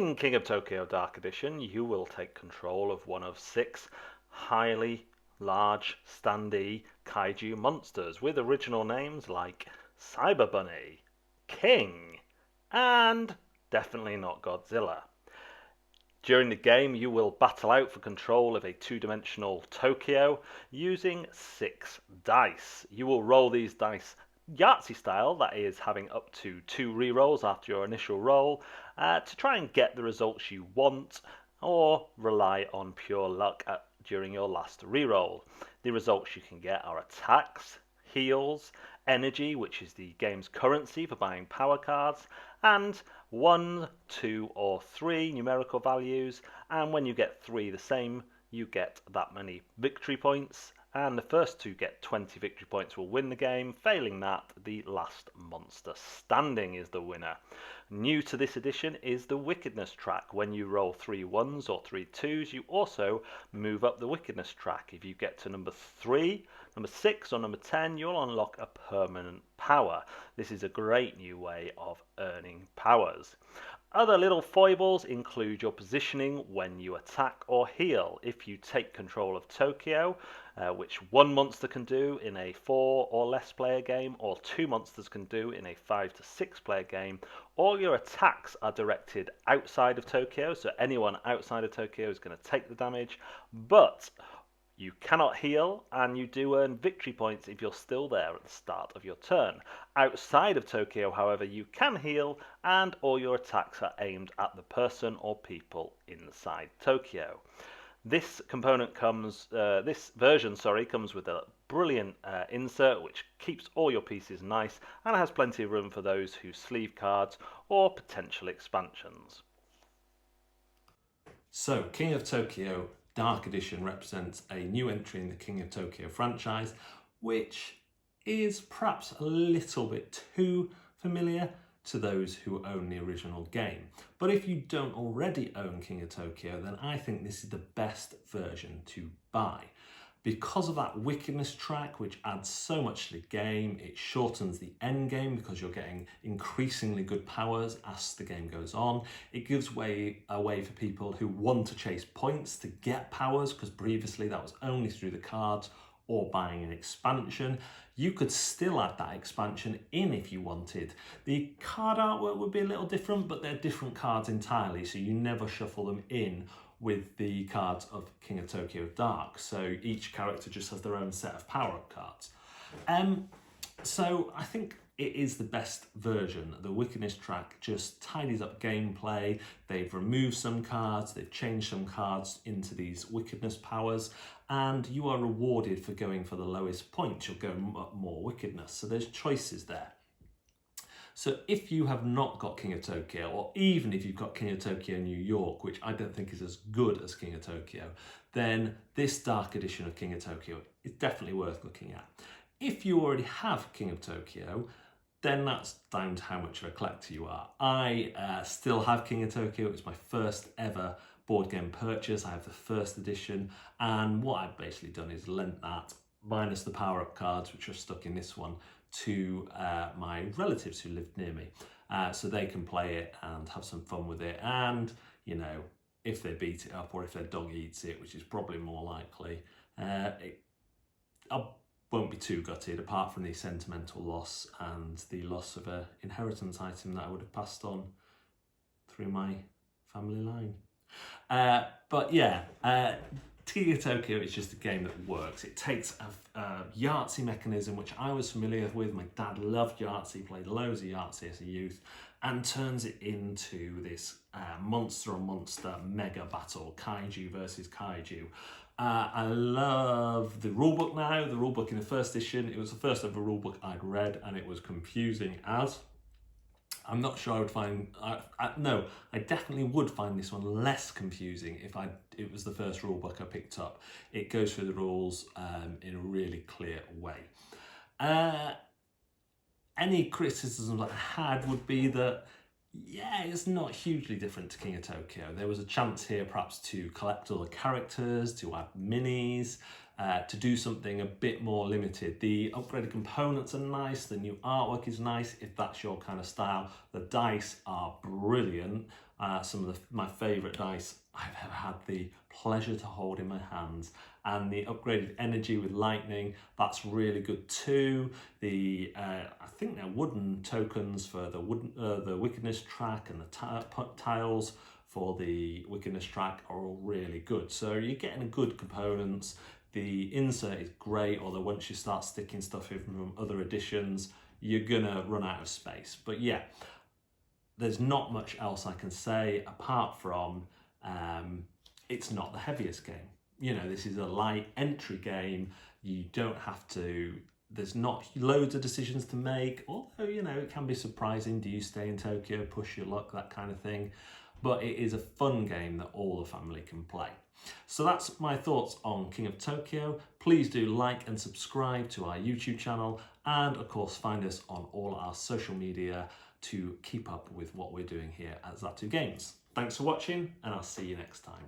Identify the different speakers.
Speaker 1: In King of Tokyo Dark Edition, you will take control of one of 6 highly large standee kaiju monsters with original names like Cyber Bunny, King, and definitely not Godzilla. During the game, you will battle out for control of a 2-dimensional Tokyo using 6 dice. You will roll these dice Yahtzee style, that is, having up to 2 rerolls after your initial roll, to try and get the results you want, or rely on pure luck during your last reroll. The results you can get are attacks, heals, energy, which is the game's currency for buying power cards, and 1, 2, or 3 numerical values, and when you get 3 the same, you get that many victory points, and the first to get 20 victory points will win the game. Failing that, the last monster standing is the winner. New to this edition is the Wickedness Track. When you roll 3 1s or 3 2s, you also move up the Wickedness Track. If you get to number 3, number 6, or number 10, you'll unlock a permanent power. This is a great new way of earning powers. Other little foibles include your positioning when you attack or heal. If you take control of Tokyo, which 1 monster can do in a 4 or less player game, or 2 monsters can do in a 5 to 6 player game, all your attacks are directed outside of Tokyo, so anyone outside of Tokyo is going to take the damage, but you cannot heal, and you do earn victory points if you're still there at the start of your turn. Outside of Tokyo, however, you can heal, and all your attacks are aimed at the person or people inside Tokyo. This component this version comes with a brilliant insert which keeps all your pieces nice and has plenty of room for those who sleeve cards or potential expansions.
Speaker 2: So, King of Tokyo Dark Edition represents a new entry in the King of Tokyo franchise, which is perhaps a little bit too familiar to those who own the original game. But if you don't already own King of Tokyo, then I think this is the best version to buy. Because of that Wickedness Track, which adds so much to the game, it shortens the end game because you're getting increasingly good powers as the game goes on. It gives a way for people who want to chase points to get powers, because previously that was only through the cards or buying an expansion. You could still add that expansion in if you wanted. The card artwork would be a little different, but they're different cards entirely, so you never shuffle them in with the cards of King of Tokyo Dark. So each character just has their own set of power-up cards. So I think it is the best version. The Wickedness Track just tidies up gameplay. They've removed some cards, they've changed some cards into these wickedness powers, and you are rewarded for going for the lowest point. You'll go more wickedness. So there's choices there. So if you have not got King of Tokyo, or even if you've got King of Tokyo New York, which I don't think is as good as King of Tokyo, then this Dark Edition of King of Tokyo is definitely worth looking at. If you already have King of Tokyo, then that's down to how much of a collector you are. I still have King of Tokyo. It's my first ever board game purchase. I have the first edition, and what I've basically done is lent that, minus the power-up cards, which are stuck in this one, to my relatives who live near me, so they can play it and have some fun with it. And you know, if they beat it up or if their dog eats it, which is probably more likely, I won't be too gutted, apart from the sentimental loss and the loss of an inheritance item that I would have passed on through my family line. But yeah, King of Tokyo is just a game that works. It takes a Yahtzee mechanism, which I was familiar with. My dad loved Yahtzee, played loads of Yahtzee as a youth, and turns it into this monster on monster mega battle, kaiju versus kaiju. I love the rulebook now. The rulebook in the first edition, it was the first ever rulebook I'd read, and it was confusing as. I'm not sure I would find, no, I definitely would find this one less confusing if it was the first rulebook I picked up. It goes through the rules in a really clear way. Any criticisms I had would be that, yeah, it's not hugely different to King of Tokyo. There was a chance here perhaps to collect all the characters, to add minis, to do something a bit more limited. The upgraded components are nice, the new artwork is nice if that's your kind of style. The dice are brilliant. some of my favourite dice I've ever had the pleasure to hold in my hands. And the upgraded energy with lightning, that's really good too. The I think they're wooden tokens for the Wickedness Track, and the tiles for the Wickedness Track are all really good. So you're getting good components. The insert is great, although once you start sticking stuff in from other editions, you're gonna run out of space. But yeah, there's not much else I can say apart from it's not the heaviest game. You know, this is a light entry game. You don't have to, there's not loads of decisions to make, although, you know, it can be surprising. Do you stay in Tokyo, push your luck, that kind of thing. But it is a fun game that all the family can play. So that's my thoughts on King of Tokyo. Please do like and subscribe to our YouTube channel, and of course find us on all our social media to keep up with what we're doing here at Zatu Games. Thanks for watching, and I'll see you next time.